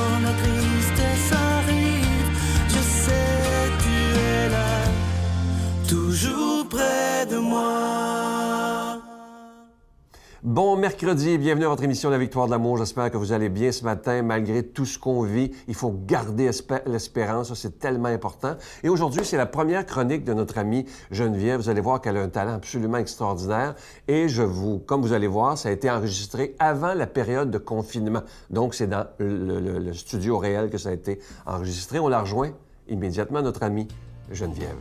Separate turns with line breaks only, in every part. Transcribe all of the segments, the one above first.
quand la tristesse arrive, je sais tu es là, toujours près de moi.
Bon mercredi et bienvenue à votre émission La Victoire de l'amour. J'espère que vous allez bien ce matin malgré tout ce qu'on vit. Il faut garder l'espérance, ça c'est tellement important. Et aujourd'hui, c'est la première chronique de notre amie Geneviève. Vous allez voir qu'elle a un talent absolument extraordinaire. Et comme vous allez voir, ça a été enregistré avant la période de confinement. Donc c'est dans le studio réel que ça a été enregistré. On la rejoint immédiatement, notre amie Geneviève.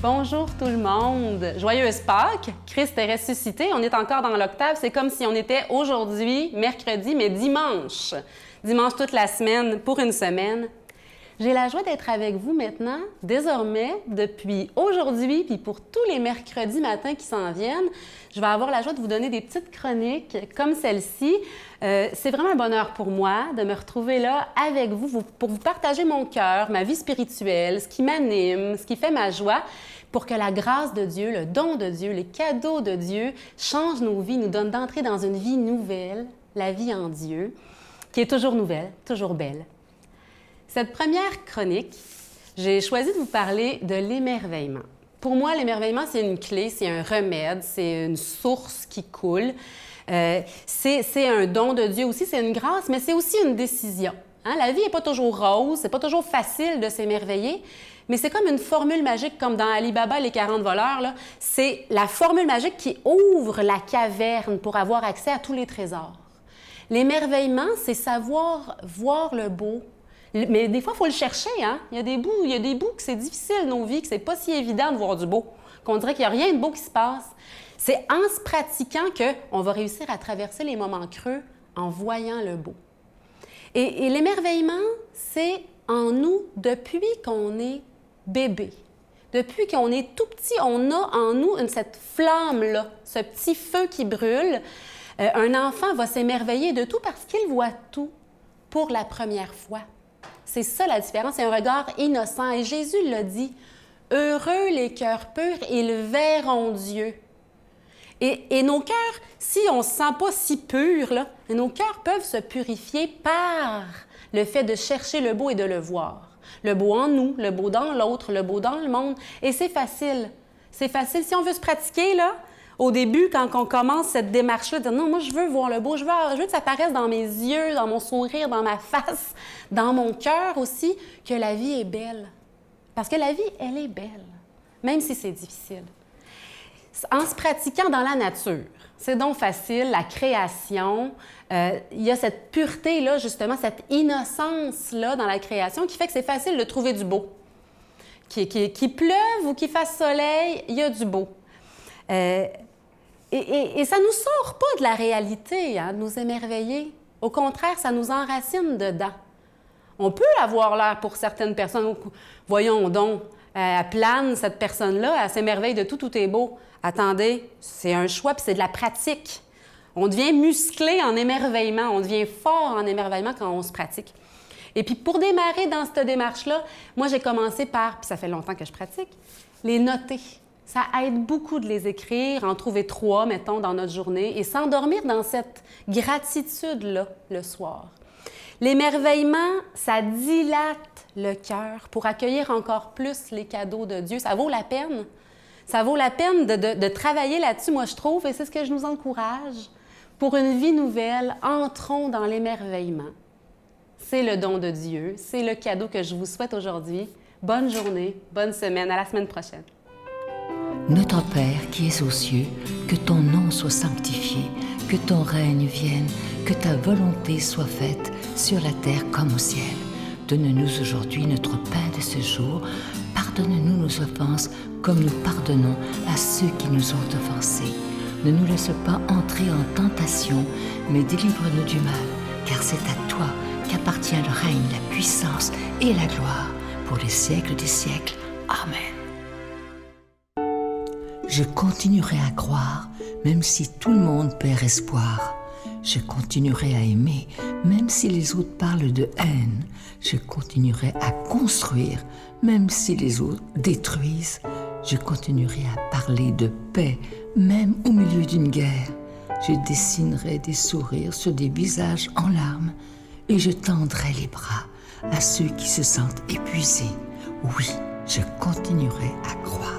Bonjour tout le monde! Joyeuse Pâques! Christ est ressuscité, on est encore dans l'octave, c'est comme si on était aujourd'hui, mercredi, mais dimanche. Dimanche toute la semaine, pour une semaine. J'ai la joie d'être avec vous maintenant, désormais, depuis aujourd'hui, puis pour tous les mercredis matins qui s'en viennent. Je vais avoir la joie de vous donner des petites chroniques comme celle-ci. C'est vraiment un bonheur pour moi de me retrouver là avec vous pour vous partager mon cœur, ma vie spirituelle, ce qui m'anime, ce qui fait ma joie, pour que la grâce de Dieu, le don de Dieu, les cadeaux de Dieu changent nos vies, nous donnent d'entrer dans une vie nouvelle, la vie en Dieu, qui est toujours nouvelle, toujours belle. Cette première chronique, j'ai choisi de vous parler de l'émerveillement. Pour moi, l'émerveillement, c'est une clé, c'est un remède, c'est une source qui coule. C'est un don de Dieu aussi, c'est une grâce, mais c'est aussi une décision. Hein? La vie n'est pas toujours rose, c'est pas toujours facile de s'émerveiller, mais c'est comme une formule magique, comme dans Ali Baba et les 40 voleurs. Là. C'est la formule magique qui ouvre la caverne pour avoir accès à tous les trésors. L'émerveillement, c'est savoir voir le beau. Mais des fois, il faut le chercher. Hein? Il y a des bouts que c'est difficile, nos vies, que c'est pas si évident de voir du beau, qu'on dirait qu'il n'y a rien de beau qui se passe. C'est en se pratiquant qu'on va réussir à traverser les moments creux en voyant le beau. Et l'émerveillement, c'est en nous depuis qu'on est bébé. Depuis qu'on est tout petit, on a en nous cette flamme-là, ce petit feu qui brûle. Un enfant va s'émerveiller de tout parce qu'il voit tout pour la première fois. C'est ça la différence, c'est un regard innocent. Et Jésus l'a dit, « Heureux les cœurs purs, ils verront Dieu. » Et nos cœurs, si on ne se sent pas si purs, là, nos cœurs peuvent se purifier par le fait de chercher le beau et de le voir. Le beau en nous, le beau dans l'autre, le beau dans le monde. Et c'est facile. C'est facile. Si on veut se pratiquer, là, au début, quand on commence cette démarche-là, de dire non, moi, je veux voir le beau, je veux que ça paraisse dans mes yeux, dans mon sourire, dans ma face, dans mon cœur aussi, que la vie est belle. Parce que la vie, elle est belle, même si c'est difficile. En se pratiquant dans la nature, c'est donc facile, la création, il y a cette pureté-là, justement, cette innocence-là dans la création qui fait que c'est facile de trouver du beau. Qu'il pleuve ou qu'il fasse soleil, il y a du beau. Et ça ne nous sort pas de la réalité, hein, de nous émerveiller. Au contraire, ça nous enracine dedans. On peut avoir l'air pour certaines personnes. Voyons donc, elle plane, cette personne-là, elle s'émerveille de tout, tout est beau. Attendez, c'est un choix, puis c'est de la pratique. On devient musclé en émerveillement, on devient fort en émerveillement quand on se pratique. Et puis pour démarrer dans cette démarche-là, moi j'ai commencé par, puis ça fait longtemps que je pratique, les noter. Ça aide beaucoup de les écrire, en trouver 3, mettons, dans notre journée, et s'endormir dans cette gratitude-là le soir. L'émerveillement, ça dilate le cœur pour accueillir encore plus les cadeaux de Dieu. Ça vaut la peine. Ça vaut la peine de travailler là-dessus, moi, je trouve, et c'est ce que je nous encourage. Pour une vie nouvelle, entrons dans l'émerveillement. C'est le don de Dieu, c'est le cadeau que je vous souhaite aujourd'hui. Bonne journée, bonne semaine, à la semaine prochaine.
Notre Père qui es aux cieux, que ton nom soit sanctifié, que ton règne vienne, que ta volonté soit faite sur la terre comme au ciel. Donne-nous aujourd'hui notre pain de ce jour. Pardonne-nous nos offenses comme nous pardonnons à ceux qui nous ont offensés. Ne nous laisse pas entrer en tentation, mais délivre-nous du mal, car c'est à toi qu'appartient le règne, la puissance et la gloire pour les siècles des siècles. Amen. Je continuerai à croire, même si tout le monde perd espoir. Je continuerai à aimer, même si les autres parlent de haine. Je continuerai à construire, même si les autres détruisent. Je continuerai à parler de paix, même au milieu d'une guerre. Je dessinerai des sourires sur des visages en larmes et je tendrai les bras à ceux qui se sentent épuisés. Oui, je continuerai à croire.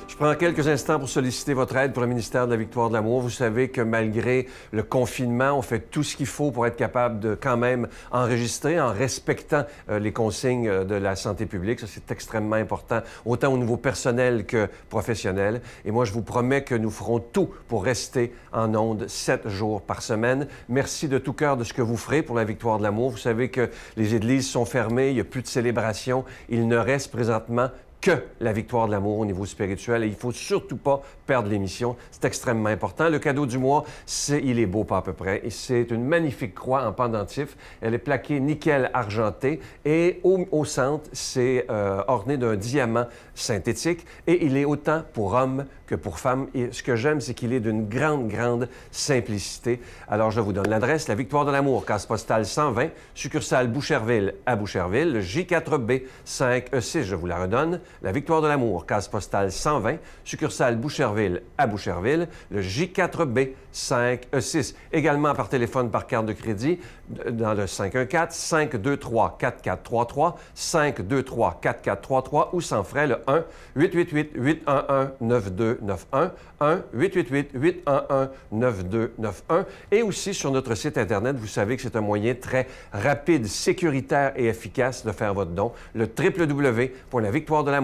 Je prends quelques instants pour solliciter votre aide pour le ministère de la Victoire de l'Amour. Vous savez que malgré le confinement, on fait tout ce qu'il faut pour être capable de quand même enregistrer en respectant les consignes de la santé publique. Ça, c'est extrêmement important, autant au niveau personnel que professionnel. Et moi, je vous promets que nous ferons tout pour rester en ondes 7 jours par semaine. Merci de tout cœur de ce que vous ferez pour la Victoire de l'Amour. Vous savez que les églises sont fermées, il n'y a plus de célébration. Il ne reste présentement que la Victoire de l'Amour au niveau spirituel. Et il ne faut surtout pas perdre l'émission. C'est extrêmement important. Le cadeau du mois, il est beau pas à peu près. Et c'est une magnifique croix en pendentif. Elle est plaquée nickel argenté. Et au centre, c'est orné d'un diamant synthétique. Et il est autant pour hommes que pour femmes. Et ce que j'aime, c'est qu'il est d'une grande, grande simplicité. Alors, je vous donne l'adresse. La Victoire de l'Amour, case postale 120, succursale Boucherville à Boucherville, le J4B 5E6. Je vous la redonne. La Victoire de l'Amour, case postale 120, succursale Boucherville à Boucherville, le J4B 5E6. Également par téléphone par carte de crédit dans le 514-523-4433, 523-4433 ou sans frais le 1-888-811-9291, 1-888-811-9291. Et aussi sur notre site Internet, vous savez que c'est un moyen très rapide, sécuritaire et efficace de faire votre don, le www.lavictoiredelamour.org.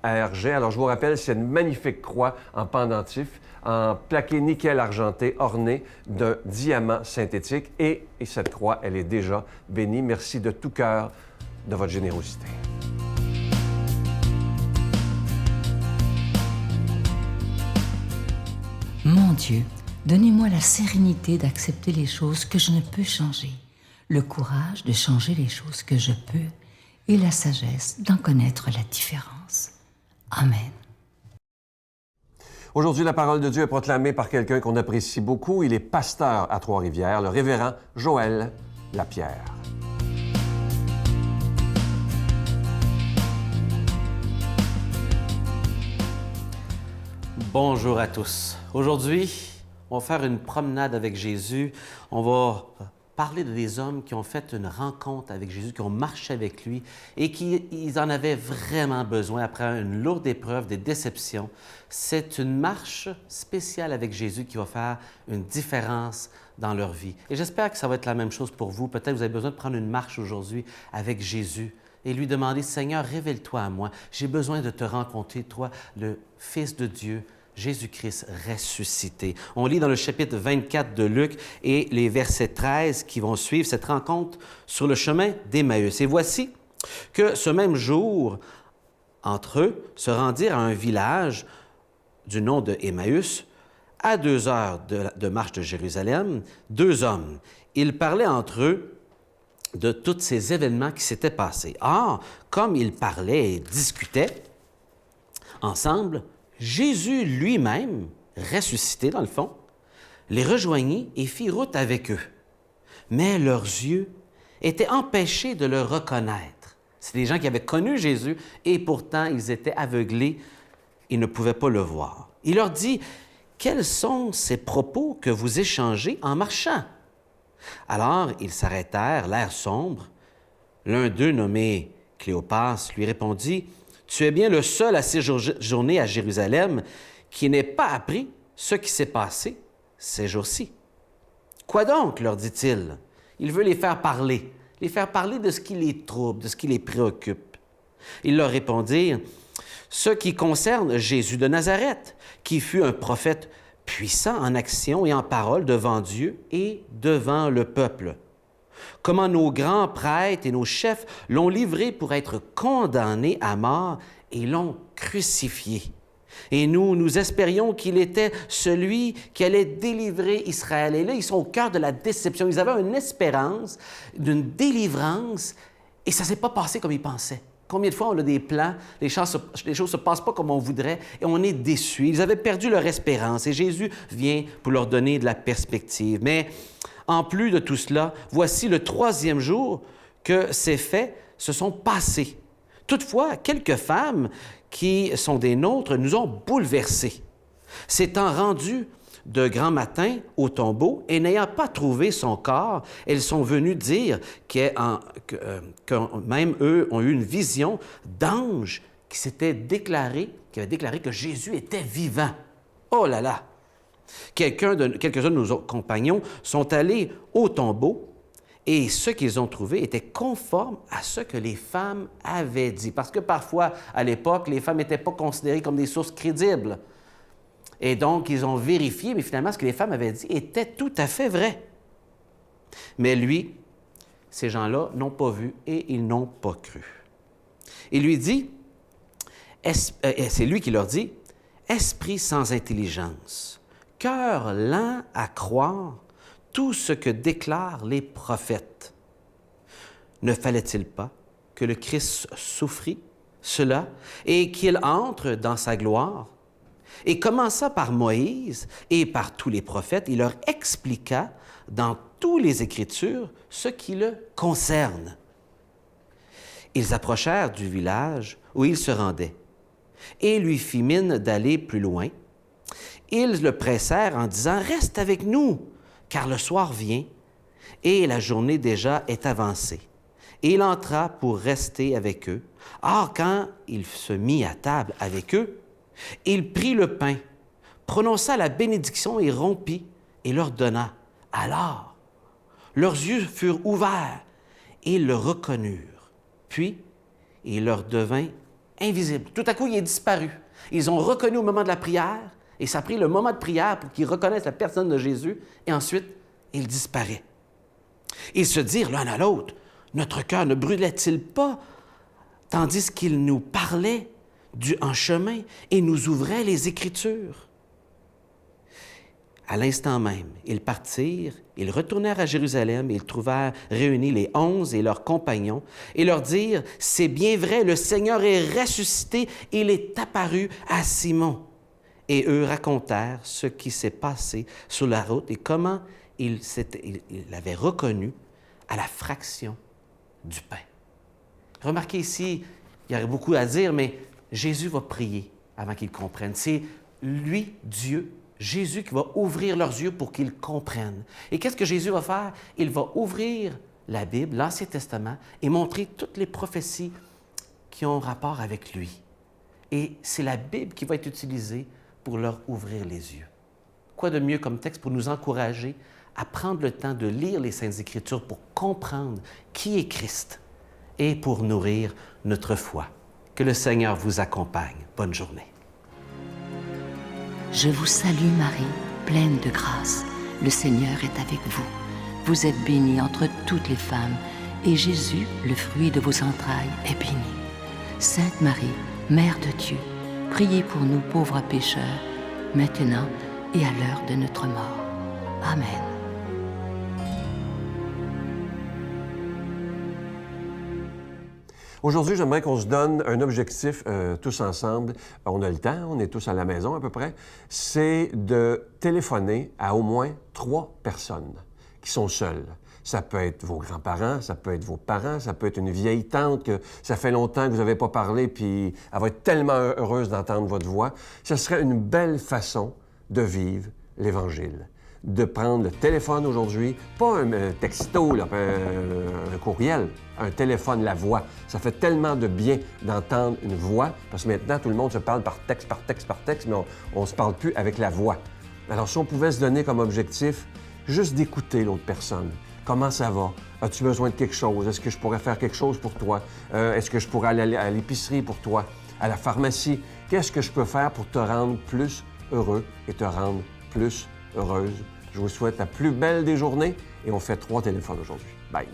Alors, je vous rappelle, c'est une magnifique croix en pendentif, en plaqué nickel argenté, ornée d'un diamant synthétique. Et cette croix, elle est déjà bénie. Merci de tout cœur de votre générosité.
Mon Dieu, donnez-moi la sérénité d'accepter les choses que je ne peux changer, le courage de changer les choses que je peux et la sagesse d'en connaître la différence. Amen.
Aujourd'hui, la parole de Dieu est proclamée par quelqu'un qu'on apprécie beaucoup. Il est pasteur à Trois-Rivières, le révérend Joël Lapierre.
Bonjour à tous. Aujourd'hui, on va faire une promenade avec Jésus. On va parler de des hommes qui ont fait une rencontre avec Jésus, qui ont marché avec lui et ils en avaient vraiment besoin après une lourde épreuve, des déceptions. C'est une marche spéciale avec Jésus qui va faire une différence dans leur vie. Et j'espère que ça va être la même chose pour vous. Peut-être que vous avez besoin de prendre une marche aujourd'hui avec Jésus et lui demander, « Seigneur, révèle-toi à moi. J'ai besoin de te rencontrer, toi, le Fils de Dieu, Jésus-Christ ressuscité. » On lit dans le chapitre 24 de Luc et les versets 13 qui vont suivre cette rencontre sur le chemin d'Emmaüs. Et voici que ce même jour, entre eux, se rendirent à un village du nom de Emmaüs, à 2 heures de marche de Jérusalem, 2 hommes. Ils parlaient entre eux de tous ces événements qui s'étaient passés. Or, comme ils parlaient et discutaient ensemble, Jésus lui-même, ressuscité dans le fond, les rejoignit et fit route avec eux. Mais leurs yeux étaient empêchés de le reconnaître. C'est des gens qui avaient connu Jésus et pourtant ils étaient aveuglés, ils ne pouvaient pas le voir. Il leur dit, « Quels sont ces propos que vous échangez en marchant? » Alors ils s'arrêtèrent, l'air sombre. L'un d'eux, nommé Cléopas, lui répondit, « Tu es bien le seul à séjourner à Jérusalem qui n'ait pas appris ce qui s'est passé ces jours-ci. » « Quoi donc? » leur dit-il. Il veut les faire parler de ce qui les trouble, de ce qui les préoccupe. Ils leur répondirent, « Ce qui concerne Jésus de Nazareth, qui fut un prophète puissant en action et en parole devant Dieu et devant le peuple. Comment nos grands prêtres et nos chefs l'ont livré pour être condamné à mort et l'ont crucifié. Et nous espérions qu'il était celui qui allait délivrer Israël. » Et là, ils sont au cœur de la déception. Ils avaient une espérance d'une délivrance et ça ne s'est pas passé comme ils pensaient. Combien de fois on a des plans, les choses ne se passent pas comme on voudrait et on est déçus. Ils avaient perdu leur espérance et Jésus vient pour leur donner de la perspective. Mais en plus de tout cela, voici le 3e jour que ces faits se sont passés. Toutefois, quelques femmes qui sont des nôtres nous ont bouleversés. S'étant rendues de grand matin au tombeau et n'ayant pas trouvé son corps, elles sont venues dire que même eux ont eu une vision d'ange qui avait déclaré que Jésus était vivant. Oh là là! Quelques-uns de nos compagnons sont allés au tombeau et ce qu'ils ont trouvé était conforme à ce que les femmes avaient dit. Parce que parfois, à l'époque, les femmes n'étaient pas considérées comme des sources crédibles. Et donc, ils ont vérifié, mais finalement, ce que les femmes avaient dit était tout à fait vrai. Mais lui, ces gens-là n'ont pas vu et ils n'ont pas cru. Il lui dit, c'est lui qui leur dit, « Esprit sans intelligence, cœur lent à croire tout ce que déclarent les prophètes. Ne fallait-il pas que le Christ souffrit cela et qu'il entre dans sa gloire? » Et commença par Moïse et par tous les prophètes, il leur expliqua dans toutes les Écritures ce qui le concerne. Ils approchèrent du village où il se rendait et lui fit mine d'aller plus loin. Ils le pressèrent en disant « Reste avec nous, car le soir vient et la journée déjà est avancée. » Et il entra pour rester avec eux. Or, quand il se mit à table avec eux, il prit le pain, prononça la bénédiction et rompit et leur donna. Alors, leurs yeux furent ouverts et ils le reconnurent. Puis, il leur devint invisible. Tout à coup, il est disparu. Ils ont reconnu au moment de la prière et ça a pris le moment de prière pour qu'ils reconnaissent la personne de Jésus et ensuite, il disparaît. Ils se dirent l'un à l'autre, « Notre cœur ne brûlait-il pas tandis qu'il nous parlait en chemin et nous ouvrait les Écritures? » À l'instant même, ils partirent, ils retournèrent à Jérusalem et ils trouvèrent réunis les 11 et leurs compagnons et leur dirent, « C'est bien vrai, le Seigneur est ressuscité, il est apparu à Simon. » Et eux racontèrent ce qui s'est passé sur la route et comment il l'avait reconnu à la fraction du pain. Remarquez ici, il y aurait beaucoup à dire, mais Jésus va prier avant qu'ils comprennent. C'est lui, Dieu, Jésus, qui va ouvrir leurs yeux pour qu'ils comprennent. Et qu'est-ce que Jésus va faire? Il va ouvrir la Bible, l'Ancien Testament, et montrer toutes les prophéties qui ont rapport avec lui. Et c'est la Bible qui va être utilisée pour leur ouvrir les yeux. Quoi de mieux comme texte pour nous encourager à prendre le temps de lire les Saintes Écritures pour comprendre qui est Christ et pour nourrir notre foi. Que le Seigneur vous accompagne. Bonne journée.
Je vous salue Marie, pleine de grâce. Le Seigneur est avec vous. Vous êtes bénie entre toutes les femmes, et Jésus, le fruit de vos entrailles, est béni. Sainte Marie, Mère de Dieu, priez pour nous pauvres pécheurs, maintenant et à l'heure de notre mort. Amen.
Aujourd'hui, j'aimerais qu'on se donne un objectif tous ensemble. On a le temps, on est tous à la maison à peu près. C'est de téléphoner à au moins 3 personnes qui sont seules. Ça peut être vos grands-parents, ça peut être vos parents, ça peut être une vieille tante que ça fait longtemps que vous n'avez pas parlé puis elle va être tellement heureuse d'entendre votre voix. Ce serait une belle façon de vivre l'Évangile. De prendre le téléphone aujourd'hui, pas un texto, là, un courriel, un téléphone, la voix. Ça fait tellement de bien d'entendre une voix, parce que maintenant, tout le monde se parle par texte, mais on ne se parle plus avec la voix. Alors, si on pouvait se donner comme objectif juste d'écouter l'autre personne. Comment ça va? As-tu besoin de quelque chose? Est-ce que je pourrais faire quelque chose pour toi? Est-ce que je pourrais aller à l'épicerie pour toi? À la pharmacie? Qu'est-ce que je peux faire pour te rendre plus heureux et te rendre plus heureuse? Je vous souhaite la plus belle des journées et on fait 3 téléphones aujourd'hui. Bye!